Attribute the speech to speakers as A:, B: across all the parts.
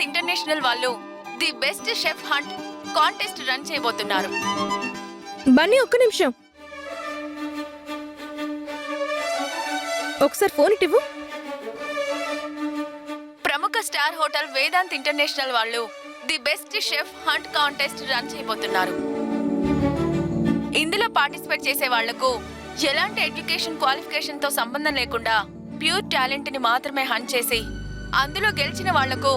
A: Vedant international వాళ్ళు the best chef hunt contest run చేయబోతున్నారు.
B: బన్నీ ఒక్క నిమిషం, ఒకసారి ఫోన్ ఇవ్వు.
A: ప్రముఖ స్టార్ హోటల్ వేదాంత్ ఇంటర్నేషనల్ వాళ్ళు the best chef hunt contest run చేయబోతున్నారు. ఇందులో పార్టిసిపేట్ చేసే వాళ్లకు ఎలాంటి ఎడ్యుకేషన్ క్వాలిఫికేషన్ తో సంబంధం లేకుండా ప్యూర్ టాలెంట్ ని మాత్రమే హంట్ చేసి అందులో గెలిచిన వాళ్లకు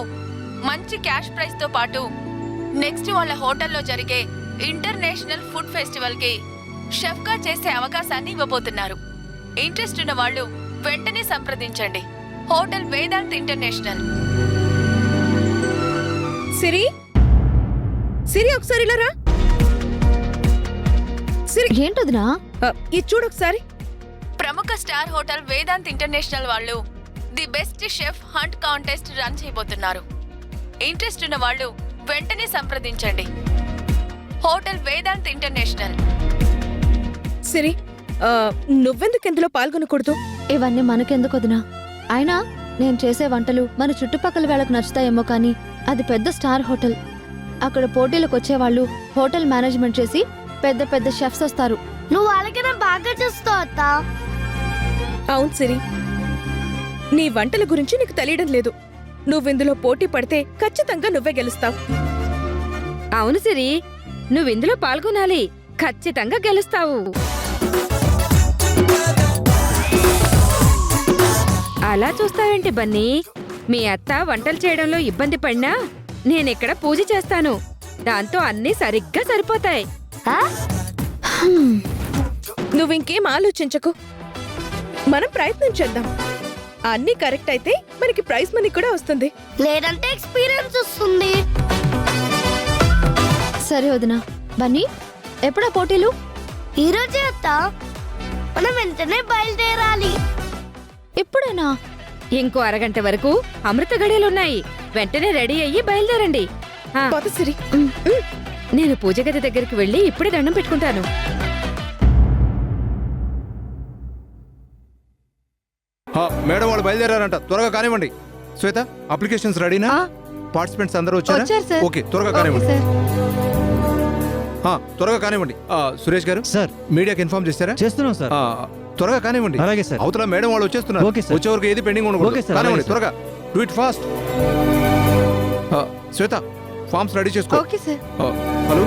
A: మంచి క్యాష్ ప్రైజ్ తో పాటు నెక్స్ట్ వాళ్ళ హోటల్లో జరిగే ఇంటర్నేషనల్ ఫుడ్ ఫెస్టివల్ కి షెఫ్ గా చేసే అవకాశాన్ని ఇవ్వబోతున్నారు. ఇంట్రెస్ట్ ఉన్న వాళ్ళు వెంటనే సంప్రదించండి. Hotel Vedant international.
B: సిరి, సిరి ఒకసారి ఇలా రా. సిరి
C: ఏంటదినా?
B: ఇది చూడు ఒకసారి.
A: ప్రముఖ స్టార్ హోటల్ వేదాంత్ ఇంటర్నేషనల్ వాళ్ళు the best chef hunt contest run చేయబోతున్నారు. ఇంట్రెస్ట్ ఉన్న వాళ్ళు వెంటనే సంప్రదించండి. Hotel Vedant international.
B: సిరి, నువ్వెందుకు ఇందులో పాల్గొనకూడదు?
C: ఇవన్నీ మనకెందుకు వదినా? అయినా నేను చేసే వంటలు మన చుట్టుపక్కల వాళ్ళకు నచ్చుతాయేమో కానీ అది పెద్ద స్టార్ హోటల్. అక్కడ పోటీలకు వచ్చేవాళ్ళు హోటల్ మేనేజ్మెంట్ చేసి పెద్ద పెద్ద షెఫ్స్ వస్తారు.
D: నువ్వు వాళ్ళకైనా బాగా చూస్తావు అత్త.
B: అవును సిరి, నీ వంటల గురించి నీకు తెలియడం లేదు. నువ్విందులో పోటీ పడితే ఖచ్చితంగా నువ్వే గెలుస్తావు.
E: అవును సిరి, నువ్విందులో పాల్గొనాలి, ఖచ్చితంగా గెలుస్తావు. అలా చూస్తావేంటి బన్నీ? మీ అత్త వంటలు చేయడంలో ఇబ్బంది పడినా నేనిక్కడ పూజ చేస్తాను. దాంతో అన్నీ సరిగ్గా సరిపోతాయి.
B: నువ్వింకేం ఆలోచించకు, మనం ప్రయత్నం చేద్దాం. అన్నీ కరెక్ట్ అయితే మనకి ప్రైజ్ మనీ కూడా వస్తుంది.
D: లేదంటే ఎక్స్పీరియన్స్ వస్తుంది.
C: సరే వదినా. బన్నీ, ఎప్పుడా పోటీలు?
D: ఈ రోజే అత్త, మనం వెంటనే బయలుదేరాలి.
C: ఇప్పుడేనా?
E: ఇంకో అరగంట వరకు అమృత గడియలున్నాయి. వెంటనే రెడీ అయ్యి బయలుదేరండి.
B: పద సిరి.
E: నేను పూజ గది దగ్గరికి వెళ్ళి ఇప్పుడే దండం పెట్టుకుంటాను.
F: మేడం వాళ్ళు బయలుదేరారంట, త్వరగా కానివ్వండి. శ్వేత, అప్లికేషన్స్ రెడీనా? పార్టిసిపెంట్స్ అందరూ వచ్చారా? ఓకే, త్వరగా కానివ్వండి. త్వరగా కానివ్వండి. సురేష్ గారు
G: సార్,
F: మీడియాకి ఇన్ఫార్మ్ చేస్తారా?
G: చేస్తున్నాం సార్.
F: త్వరగా కానివ్వండి.
G: అలాగే సార్.
F: అవతల మేడం వాళ్ళు వచ్చేస్తున్నారు.
G: Okay sir.
F: వచ్చే వరకు ఏది పెండింగ్ ఉండకూడదు.
G: ఓకే సార్,
F: కానివ్వండి,
G: అలాగే
F: త్వరగా. Do it fast. Shweta, forms ready చేసుకో.
C: Okay sir.
F: హలో.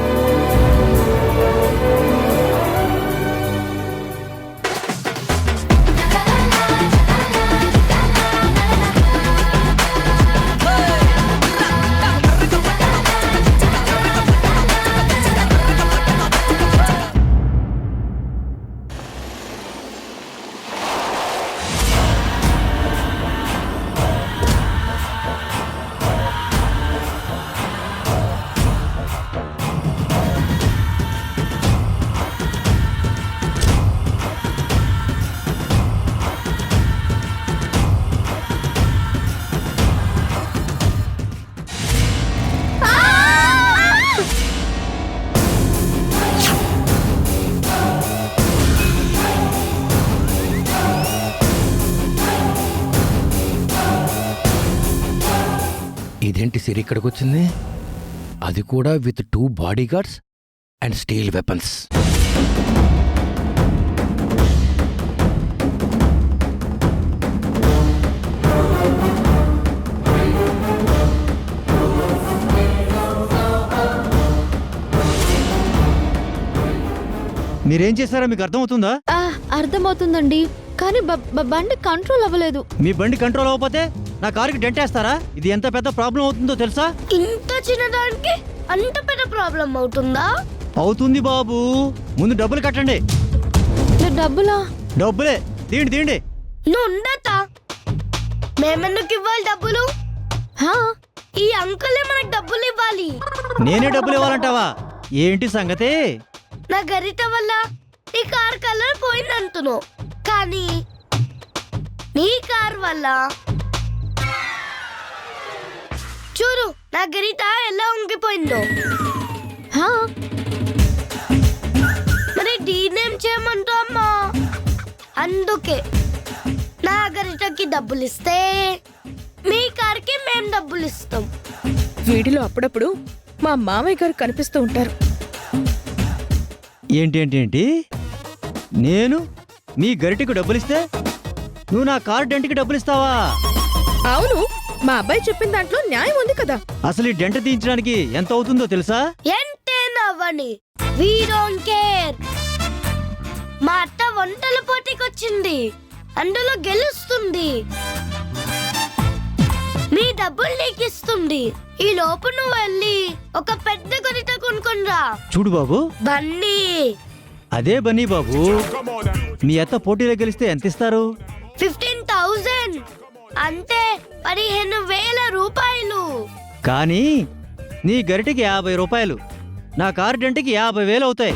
H: ఇదేంటి సిరి ఇక్కడికి వచ్చింది? అది కూడా with 2 bodyguards and steel weapons.
G: మీరేం చేశారో మీకు అర్థమవుతుందా?
C: అర్థమవుతుందండి, కానీ బండి కంట్రోల్ అవ్వలేదు.
G: మీ బండి కంట్రోల్ అవ్వకపోతే నా కారుకి డెంటేస్తారా? ఇది ఎంత పెద్ద ప్రాబ్లం అవుతుందో తెలుసా?
D: ఇంత చిన్నదానికి అంత పెద్ద ప్రాబ్లం అవుతుందా?
G: అవుతుంది బాబు, ముందు డబ్బులు కట్టండి.
C: డబ్బులా?
G: డబ్బులే, తీయండి తీయండి.
D: నువ్వు ఉండతా, మేమెందుకు ఇవ్వాలి డబ్బులు? ఈ అంకులే మనకు డబ్బులు ఇవ్వాలి.
G: నేనే డబ్బులు ఇవ్వాలంటావా? ఏంటి సంగతి?
D: నా గరిట వల్ల నీ కార్ కలర్ పోయిందంటున్నావు, కానీ నీ కార్ వల్ల చూడు నా గరిట ఎలా ఉంగిపోయిందో. మరి డీనేం చేయమంటావు అమ్మా? అందుకే నా గరిటకి డబ్బులు ఇస్తే మీ కార్కి మేము డబ్బులు ఇస్తాం.
B: వీడిలో అప్పుడప్పుడు మా మామయ్య గారు కనిపిస్తూ ఉంటారు.
G: ఏంటి నేను నీ గరిటెకు డబ్బులిస్తే నువ్వు నా కారు డెంట్కి డబ్బులిస్తావా?
B: అవును, మా అబ్బాయి చెప్పిన దాంట్లో న్యాయం ఉంది కదా.
G: అసలు ఈ డెంట్ తీయించడానికి ఎంత అవుతుందో తెలుసా?
D: ఎంతేనవ్వని వీ డోంట్ కేర్. మా అత్త వంటల పోటీకి వచ్చింది, అందులో గెలుస్తుంది, నీ డబ్బులు నీకు ఇస్తుంది. ఈ లోపు నువ్వు వెళ్ళి ఒక పెద్ద గరిట కొనుక్కొనిరా.
G: చూడు బాబు,
D: బన్నీ
G: అదే బన్నీ బాబు, మీ అత్త పోటీలో గెలిస్తే ఎంత ఇస్తారు?
D: 15,000 అంటే 15,000 రూపాయలు.
G: కానీ నీ గరిటెకి 50 రూపాయలు, నా కారు డెంట్కి 50,000 అవుతాయి.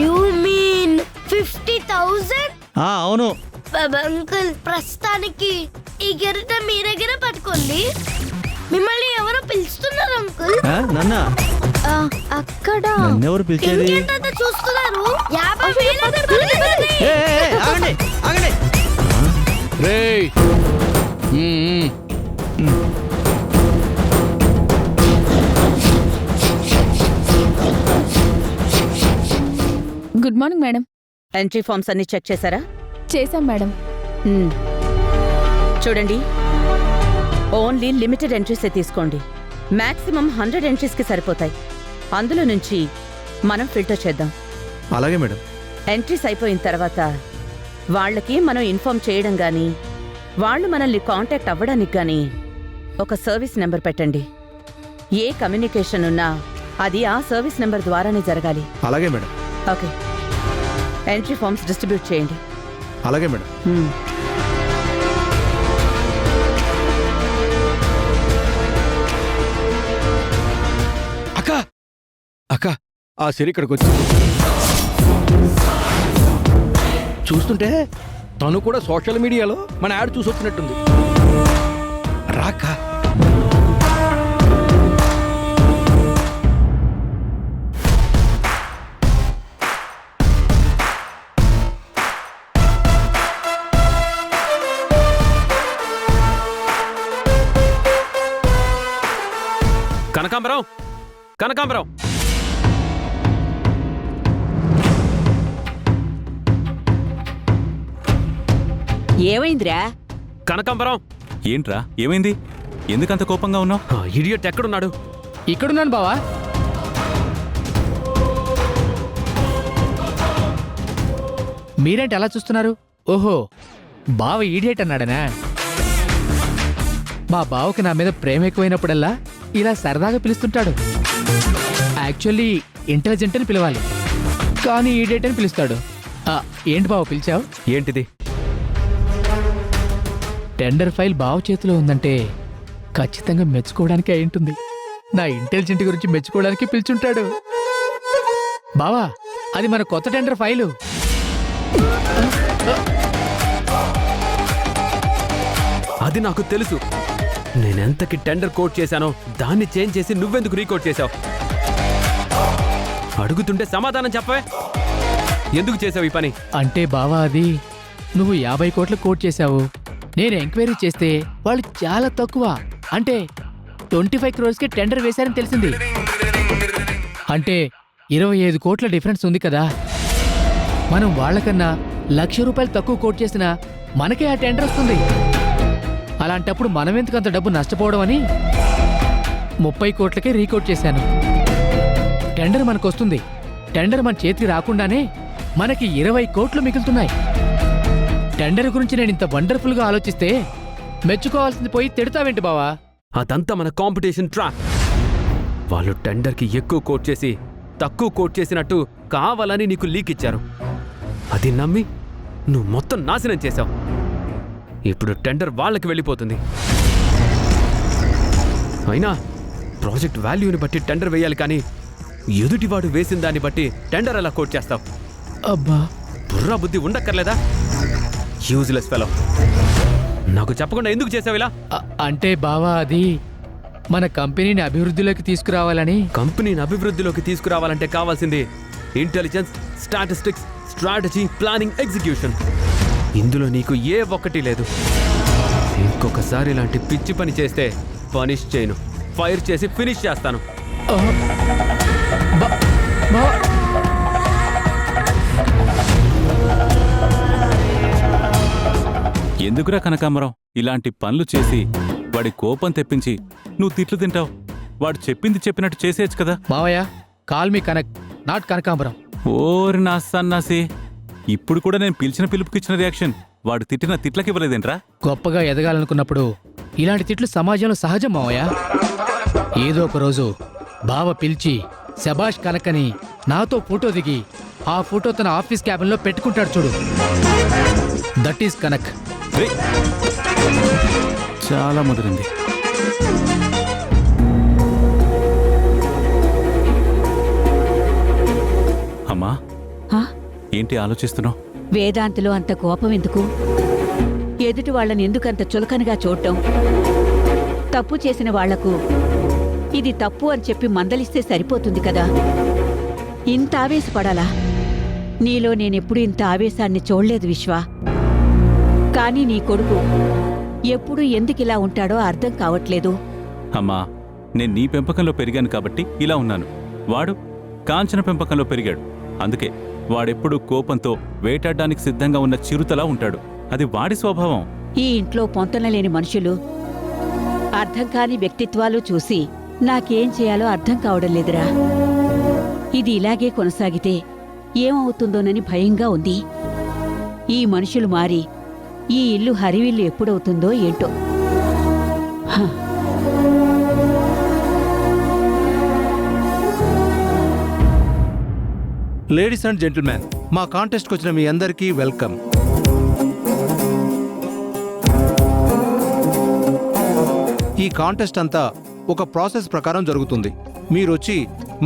D: You mean 50,000?
G: అవును.
D: అంకుల్, ప్రస్తుతానికి ఈ గరిట మీ దగ్గర పట్టుకోండి. మిమ్మల్ని ఎవరో పిలుస్తున్నారు అంకుల్.
G: నన్నా
C: అక్కడ
G: నన్నెవరు పిలిచేది?
D: ఇంకేంటంటే చూస్తున్నారు? 50,000 అంటే పర్లేదండి.
G: ఆగండి ఆగండి.
H: రేయ్
A: good morning madam.
I: Entry forms అన్ని చెక్ చేశారా?
A: చేశాం మేడం.
I: మ్మ్. చూడండి, ఓన్లీ లిమిటెడ్ ఎంట్రీసే తీసుకోండి. మాక్సిమం 100 ఎంట్రీస్కి సరిపోతాయి. అందులో నుంచి మనం ఫిల్టర్ చేద్దాం.
F: అలాగే మేడం.
I: ఎంట్రీస్ అయిపోయిన తర్వాత వాళ్ళకి మనం ఇన్ఫార్మ్ చేయడం గానీ, వాళ్ళు మనల్ని కాంటాక్ట్ అవ్వడానికి గానీ ఒక సర్వీస్ నెంబర్ పెట్టండి. ఏ కమ్యూనికేషన్ ఉన్నా అది ఆ సర్వీస్ నెంబర్ ద్వారానే జరగాలి.
F: అలాగే madam.
I: Okay, entry forms distribute చేయండి.
F: అలాగే మేడం.
I: మ్మ్.
H: అక్క అక్క ఆ సిరి ఇక్కడికి వచ్చి చూస్తుంటే తను కూడా సోషల్ మీడియాలో మన యాడ్ చూసి వచ్చినట్టుంది. రాక
J: కనకాంబరం
I: ఏమైందిరా?
J: కనకాంబరం
K: ఏంట్రా ఏమైంది? ఎందుకంత కోపంగా ఉన్నావు?
J: ఇడియట్ ఎక్కడున్నాడు?
H: ఇక్కడున్నాను బావా.
L: మీరేంటి అలా చూస్తున్నారు? ఓహో, బావ ఈడియట్ అన్నాడనా? మా బావకి నా మీద ప్రేమ ఎక్కువైనప్పుడల్లా ఇలా సరదాగా పిలుస్తుంటాడు. యాక్చువల్లీ ఇంటెలిజెంట్ అని పిలవాలి, కానీ ఈడియట్ అని పిలుస్తాడు. ఏంటి బావ పిలిచావు?
J: ఏంటిది?
L: టెండర్ ఫైల్ బావ చేతిలో ఉందంటే ఖచ్చితంగా మెచ్చుకోవడానికి అయి ఉంటుంది. నా ఇంటెలిజెంట్ గురించి మెచ్చుకోవడానికి పిలుచుంటాడు. బావా, అది మన కొత్త టెండర్ ఫైలు.
J: అది నాకు తెలుసు. నేనెంతకి టెండర్ కోట్ చేశానో దాన్ని చేంజ్ చేసి నువ్వెందుకు రీకోట్ చేశావు? అడుగుతుంటే సమాధానం చెప్పవే. ఎందుకు చేసావు ఈ పని?
L: అంటే బావా, అది నువ్వు 50 కోట్లు కోట్ చేశావు. నేను ఎంక్వైరీ చేస్తే వాళ్ళు చాలా తక్కువ, అంటే 25 crores టెండర్ వేశారని తెలిసింది. అంటే 25 కోట్ల డిఫరెన్స్ ఉంది కదా. మనం వాళ్ళకన్నా ₹1,00,000 తక్కువ కోట్ చేసినా మనకే ఆ టెండర్ వస్తుంది. అలాంటప్పుడు మనమెందుకు అంత డబ్బు నష్టపోవడం అని 30 కోట్లకే రీకోట్ చేశాను. టెండర్ మనకొస్తుంది. టెండర్ మన చేతికి రాకుండానే మనకి 20 కోట్లు మిగులుతున్నాయి. టెండర్ గురించి నేను ఇంత వండర్ఫుల్గా ఆలోచిస్తే మెచ్చుకోవాల్సింది పోయి తిడతావేంటి బావా?
J: అదంతా మన కాంపిటీషన్ ట్రాప్. వాళ్ళు టెండర్కి ఎక్కువ కోట్ చేసి తక్కువ కోట్ చేసినట్టు కావాలని నీకు లీక్ ఇచ్చారు. అది నమ్మి నువ్వు మొత్తం నాశనం చేశావు. ఇప్పుడు టెండర్ వాళ్ళకి వెళ్ళిపోతుంది. అయినా ప్రాజెక్ట్ వాల్యూని బట్టి టెండర్ వేయాలి, కానీ ఎదుటివాడు వేసిన దాన్ని బట్టి టెండర్ ఎలా కోట్ చేస్తావు?
L: అబ్బా,
J: బుర్రా బుద్ధి ఉండక్కర్లేదా? Useless fellow. నాకు చెప్పకుండా ఎందుకు చేసావు ఇలా?
L: అంటే బావా, అది మన కంపెనీని అభివృద్ధిలోకి తీసుకురావాలని.
J: కంపెనీని అభివృద్ధిలోకి తీసుకురావాలంటే కావాల్సింది intelligence, statistics, strategy, planning, execution. ఇందులో నీకు ఏ ఒక్కటి లేదు. ఇంకొకసారి ఇలాంటి పిచ్చి పని చేస్తే పనిష్ చేయను, ఫైర్ చేసి ఫినిష్ చేస్తాను.
K: ఎందుకురా కనకాంబరం ఇలాంటి పనులు చేసి వాడి కోపం తెప్పించి నువ్వు తిట్లు తింటావు? వాడు చెప్పింది చెప్పినట్టు చేసేయచ్చు కదా.
L: మావయ్య, కాల్ మీ కనక్, నాట్ కనకాంబరం.
K: ఓరి నా సన్నాసి, ఇప్పుడు కూడా నేను పిలిచిన పిలుపుకిచ్చిన రియాక్షన్ వాడు తిట్టిన తిట్లకి ఇవ్వలేదేంట్రా?
L: గొప్పగా ఎదగాలనుకున్నప్పుడు ఇలాంటి తిట్లు సమాజంలో సహజం మావయ్య. ఏదో ఒక రోజు బావ పిలిచి శబాష్ కనకని నాతో ఫోటో దిగి ఆ ఫోటో తన ఆఫీస్ క్యాబిన్లో పెట్టుకుంటాడు చూడు, దట్ ఈస్ కనక్.
K: రేయ్, చాలా ముదిరింది. అమ్మా, ఏంటి ఆలోచిస్తున్నావు?
M: వేదాంతిలో అంత కోపం ఎందుకు? ఎదుటి వాళ్ళని ఎందుకంత చులకనగా చూడటం? తప్పు చేసిన వాళ్లకు ఇది తప్పు అని చెప్పి మందలిస్తే సరిపోతుంది కదా. ఇంత ఆవేశపడాలా? నీలో నేనెప్పుడు ఇంత ఆవేశాన్ని చూడలేదు విశ్వ. కానీ నీ కొడుకు ఎప్పుడు ఎందుకిలా ఉంటాడో అర్థం కావట్లేదు.
K: అమ్మా, నేను నీ పెంపకంలో పెరిగాను కాబట్టి ఇలా ఉన్నాను. వాడు కాంచన పెంపకంలో పెరిగాడు, అందుకే వాడెప్పుడు కోపంతో వేటాడడానికి సిద్ధంగా ఉన్న చిరుతలా ఉంటాడు. అది వాడి స్వభావం.
M: ఈ ఇంట్లో పొంతనలేని మనుషులు, అర్థం కాని వ్యక్తిత్వాలు చూసి నాకేం చేయాలో అర్థం కావడం లేదురా. ఇది ఇలాగే కొనసాగితే ఏమవుతుందోనని భయంగా ఉంది. ఈ మనుషులు మారి ఈ ఇల్లు హరివిల్లు ఎప్పుడవుతుందో ఏంటో.
F: లేడీస్ అండ్ జెంటిల్మెన్, మా కాంటెస్ట్కి వచ్చిన మీ అందరికీ వెల్కమ్. ఈ కాంటెస్ట్ అంతా ఒక ప్రాసెస్ ప్రకారం జరుగుతుంది. మీరొచ్చి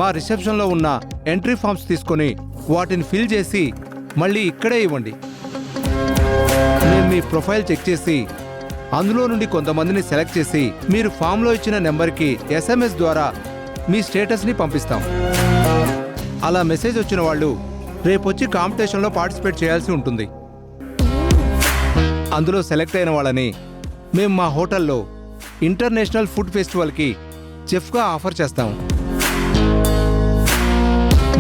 F: మా రిసెప్షన్లో ఉన్న ఎంట్రీ ఫామ్స్ తీసుకొని వాటిని ఫిల్ చేసి మళ్ళీ ఇక్కడే ఇవ్వండి. మేము మీ ప్రొఫైల్ చెక్ చేసి అందులో నుండి కొంతమందిని సెలెక్ట్ చేసి మీరు ఫామ్లో ఇచ్చిన నెంబర్కి SMS ద్వారా మీ స్టేటస్ని పంపిస్తాం. అలా మెసేజ్ వచ్చిన వాళ్ళు రేపొచ్చి కాంపిటీషన్లో పార్టిసిపేట్ చేయాల్సి ఉంటుంది. అందులో సెలెక్ట్ అయిన వాళ్ళని మేము మా హోటల్లో ఇంటర్నేషనల్ ఫుడ్ ఫెస్టివల్కి చెఫ్గా ఆఫర్ చేస్తాం.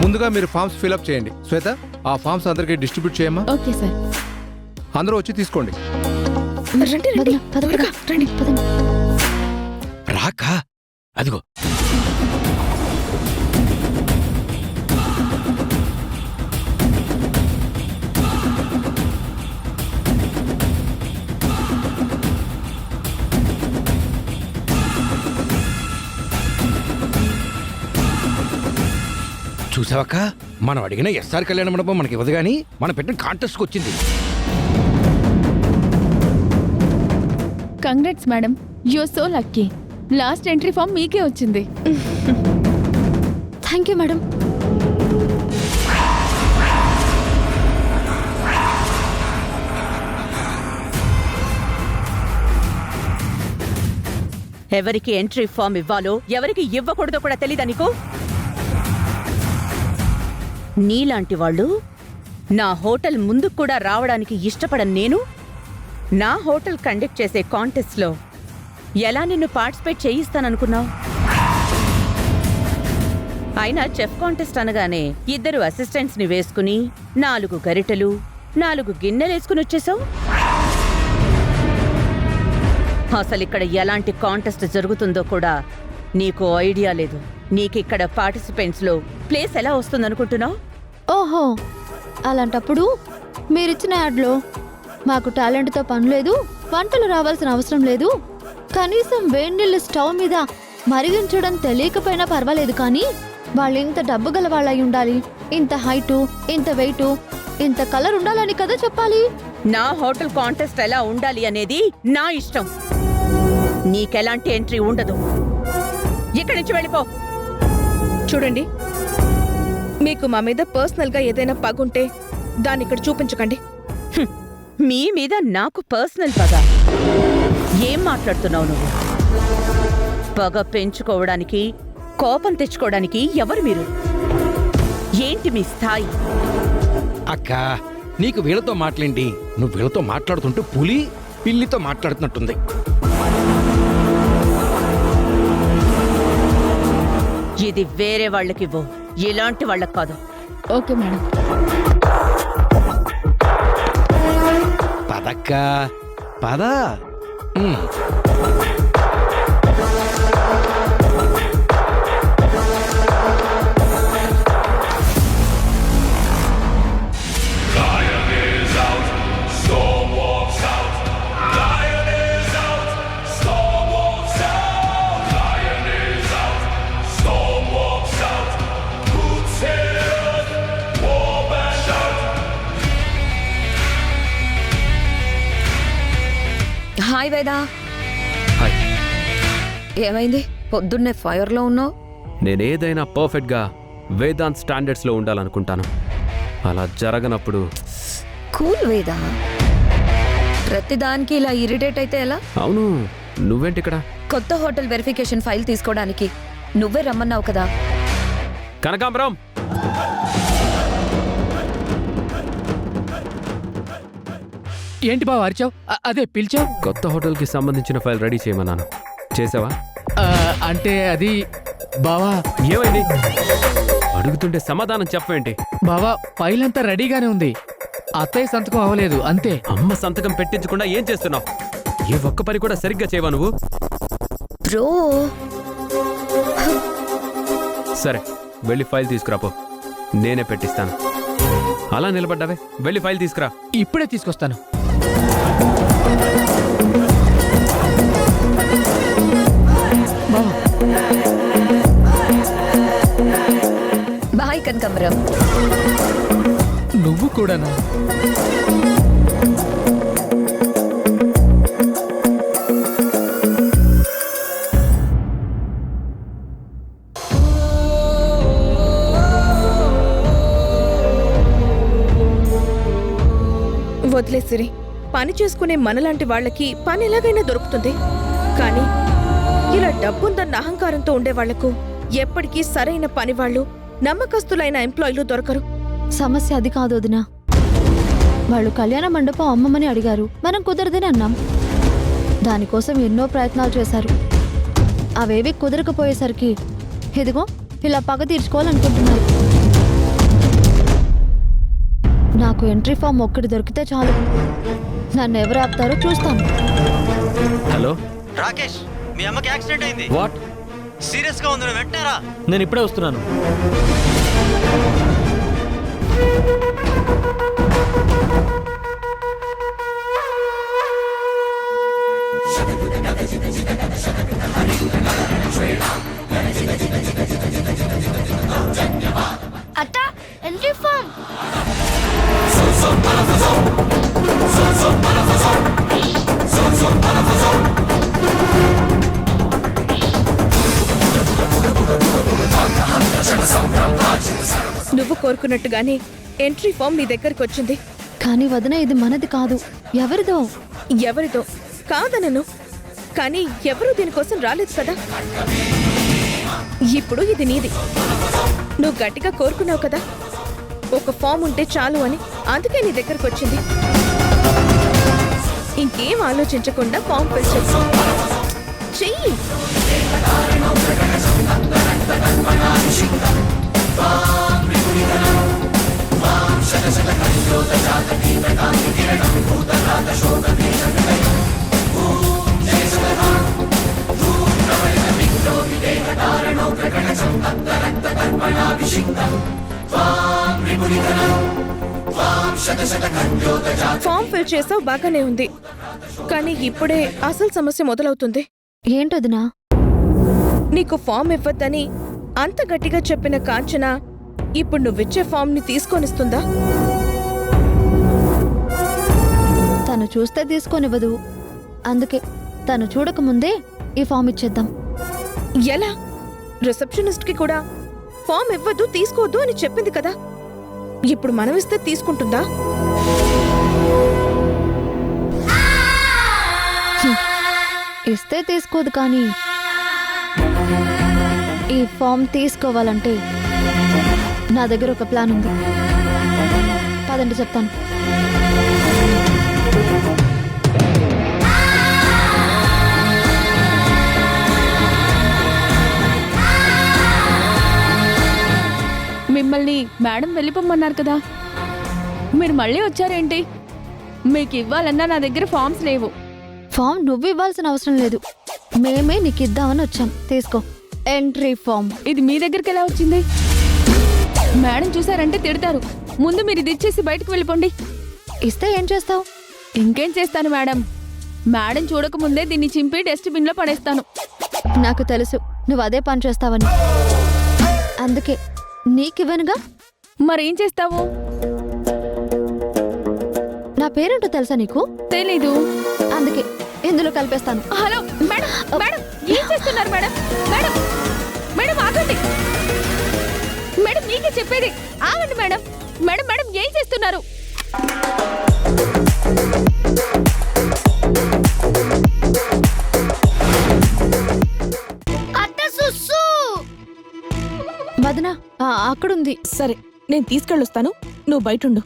F: ముందుగా మీరు ఫామ్స్ ఫిలప్ చేయండి. శ్వేత, ఆ ఫామ్స్ అందరికీ డిస్ట్రిబ్యూట్ చేయమ్మా.
B: Okay sir.
F: అందరూ వచ్చి తీసుకోండి.
B: రండి రండి, త్వరగా రండి.
H: రాకా అదిగో. చూసావక్క, మనం అడిగిన ఎస్ఆర్ కళ్యాణ మండపం మనకి ఇవ్వదు కానీ మనం పెట్టిన కాంటెస్ట్కి వచ్చింది.
A: Congrats madam, you're so lucky. Last entry form మీకే వచ్చింది.
C: Thank you madam.
I: ఎవరికి ఎంట్రీ ఫామ్ ఇవ్వాలో ఎవరికి ఇవ్వకూడదో కూడా తెలీదా నీకు? నీలాంటి వాళ్ళు నా హోటల్ ముందుకు కూడా రావడానికి ఇష్టపడను. నేను నా హోటల్ కండక్ట్ చేసే కాంటెస్ట్లో ఎలా నిన్ను పార్టిసిపేట్ చేయిస్తాననుకున్నావు? అయినా చెఫ్ కాంటెస్ట్ అనగానే 2 అసిస్టెంట్స్ని వేసుకుని 4 గరిటెలు 4 గిన్నెలేసుకుని వచ్చేసావు. అసలిక్కడ ఎలాంటి కాంటెస్ట్ జరుగుతుందో కూడా నీకు ఐడియా లేదు. నీకిక్కడ పార్టిసిపెంట్స్లో ప్లేస్ ఎలా వస్తుందనుకుంటున్నావు?
C: ఓహో, అలాంటప్పుడు మీరిచ్చిన యాడ్లో మాకు టాలెంట్తో పని లేదు, వంటలు రావాల్సిన అవసరం లేదు, కనీసం వేడినీళ్ళు స్టవ్ మీద మరిగించడం తెలియకపోయినా పర్వాలేదు, కానీ వాళ్ళు ఇంత డబ్బు గల వాళ్ళై ఉండాలి, ఇంత హైటు, ఇంత వెయిటు, ఇంత కలర్ ఉండాలని కదా చెప్పాలి.
I: నా హోటల్ కాంటెస్ట్ ఎలా ఉండాలి అనేది నా ఇష్టం. నీకెలాంటి ఎంట్రీ ఉండదు. ఇక్కడి నుంచి వెళ్ళిపో.
B: చూడండి, మీకు మా మీద పర్సనల్గా ఏదైనా పగుంటే దాన్ని ఇక్కడ చూపించకండి.
I: మీ మీద నాకు పర్సనల్ పగ? ఏం మాట్లాడుతున్నావు నువ్వు? పగ పెంచుకోవడానికి, కోపం తెచ్చుకోవడానికి ఎవరు మీరు? ఏంటి మీ స్థాయి?
H: అక్క నీకు వీళ్ళతో మాట్లాడి నువ్వు వీళ్ళతో మాట్లాడుతుంటే పులి పిల్లితో మాట్లాడుతున్నట్టుంది.
I: ఇది వేరే వాళ్ళకివ్వు, ఇలాంటి వాళ్ళకి కాదు.
C: Okay madam.
H: పదక్క పద.
E: హాయ్ వేదా.
J: హాయ్.
E: ఏమైంది పొద్దున్నే ఫైర్లో ఉన్నావు?
J: నేనేదైనా పర్ఫెక్ట్గా వేదాంత్ స్టాండర్డ్స్లో ఉండాలనుకుంటాను. అలా జరగనప్పుడు
E: కూల్ వేదా, ప్రతిదానికి ఇలా ఇరిటేట్ అయితే ఎలా?
J: అవును, నువ్వేంటి ఇక్కడ?
E: కొత్త హోటల్ వెరిఫికేషన్ ఫైల్ తీసుకోవడానికి నువ్వే రమ్మన్నావు కదా.
J: కనకాంబరం,
L: ఏంటి బావ అరిచావు? అదే పిలిచావు?
J: కొత్త హోటల్కి సంబంధించిన ఫైల్ రెడీ చేయమన్నాను. చేసావా?
L: అంటే అది బావా.
J: ఏమైంది? అడుగుతుంటే సమాధానం చెప్పేంటి?
L: బావా ఫైల్ అంతా రెడీగానే ఉంది, అత్తయ్య సంతకం అవ్వలేదు అంతే.
J: అమ్మ సంతకం పెట్టించకుండా ఏం చేస్తున్నావు? ఏ ఒక్క పని కూడా సరిగ్గా చేయవా నువ్వు?
E: బ్రో,
J: సరే వెళ్ళి ఫైల్ తీసుకురాపో, నేనే పెట్టిస్తాను. అలా నిలబడ్డావే, వెళ్ళి ఫైల్ తీసుకురా.
L: ఇప్పుడే తీసుకొస్తాను.
E: బాయ్ కనకాంబరం.
L: నువ్వు కూడానా?
B: వదిలేసిరి, పని చేసుకునే మనలాంటి వాళ్ళకి పని ఎలాగైనా దొరుకుతుంది. కానీ ఇలా డబ్బుందన్న అహంకారంతో ఉండే వాళ్లకు ఎప్పటికీ సరైన పని వాళ్ళు, నమ్మకస్తులైన ఎంప్లాయీలు దొరకరు.
C: సమస్య అది కాదు వదినా. వాళ్ళు కళ్యాణ మండపం అమ్మమని అడిగారు, మనం కుదరదని అన్నాం. దానికోసం ఎన్నో ప్రయత్నాలు చేశారు. అవేవి కుదరకపోయేసరికి ఇదిగో ఇలా పగ తీర్చుకోవాలనుకుంటున్నారు. నాకు ఎంట్రీ ఫామ్ ఒక్కటి దొరికితే చాలు, నన్ను ఎవరు ఆపుతారో చూస్తాను.
J: హలో
G: రాకేష్, మీ అమ్మకి యాక్సిడెంట్ అయింది.
J: వాట్?
G: సీరియస్ గా ఉంది, వెంటనే రా. నేను ఇప్పుడే వస్తున్నాను.
D: అత్త, ఎంట్రీ ఫామ్.
B: నువ్వు కోరుకున్నట్టుగానే ఎంట్రీ ఫామ్ నీ దగ్గరకు వచ్చింది.
C: కానీ వదిన, ఇది మనది కాదు, ఎవరిదో.
B: ఎవరిదో కాదనను, కానీ ఎవరూ దీనికోసం రాలేదు కదా. ఇప్పుడు ఇది నీది. నువ్వు గట్టిగా కోరుకున్నావు కదా, ఒక ఫామ్ ఉంటే చాలు అని, అందుకే నీ దగ్గరకు వచ్చింది. ఇంకేం ఆలోచించకుండా ఫామ్ ఫిల్ చేసి చెయ్యి. ఫామ్ ఫిల్ చేసావు, బాగానే ఉంది. కానీ ఇప్పుడే అసలు సమస్య మొదలవుతుంది.
C: ఏంటొదినా?
B: నీకు ఫామ్ ఇవ్వద్దని అంత గట్టిగా చెప్పిన కాంచన ఇప్పుడు నువ్విచ్చే ఫామ్ ని తీసుకొనిస్తుందా?
C: తను చూస్తే తీసుకొనివ్వదు, అందుకే తను చూడకముందే ఈ ఫామ్ ఇచ్చేద్దాం.
B: ఎలా? రిసెప్షనిస్ట్ కి కూడా ఫామ్ ఇవ్వద్దు, తీసుకోవద్దు అని చెప్పింది కదా. ఇప్పుడు మనం ఇస్తే తీసుకుంటుందా?
C: ఇస్తే తీసుకోదు, కానీ ఈ ఫామ్ తీసుకోవాలంటే నా దగ్గర ఒక ప్లాన్ ఉంది. పదండి చెప్తాను.
A: మిమ్మల్ని మేడం వెళ్ళిపోమన్నారు కదా, మీరు మళ్ళీ వచ్చారేంటి? మీకు ఇవ్వాలన్నా నా దగ్గర ఫామ్స్ లేవు.
C: ఫామ్ నువ్వు ఇవ్వాల్సిన అవసరం లేదు, మేమే నీకు ఇద్దామని వచ్చాం. తీసుకో, ఎంట్రీ ఫామ్.
A: ఇది మీ దగ్గరికి ఎలా వచ్చింది? మేడం చూసారంటే తిడతారు. ముందు మీరు ఇది ఇచ్చేసి బయటకు వెళ్ళిపోండి.
C: ఇస్తే ఏం చేస్తావు?
A: ఇంకేం చేస్తాను మేడం, మేడం చూడకముందే దీన్ని చింపి డస్ట్బిన్లో పడేస్తాను.
C: నాకు తెలుసు నువ్వు అదే పని చేస్తావని, అందుకే నీకివ్వనుగా.
A: మరేం చేస్తావు?
C: నా పేరేంటో తెలుసా నీకు?
A: తెలీదు.
C: అందుకే ఇందులో కలిపేస్తాను.
A: హలో మేడం, మేడం ఏం చేస్తున్నారు మేడం? మేడం, మేడం ఆగండి మేడం, మీకే చెప్పేది ఆగండి మేడం. మేడం, మేడం ఏం చేస్తున్నారు?
D: అత్త సుస్సు.
C: వదనా అక్కడుంది.
B: సరే, నేను తీసుకెళ్ళొస్తాను, నువ్వు బయటుండు.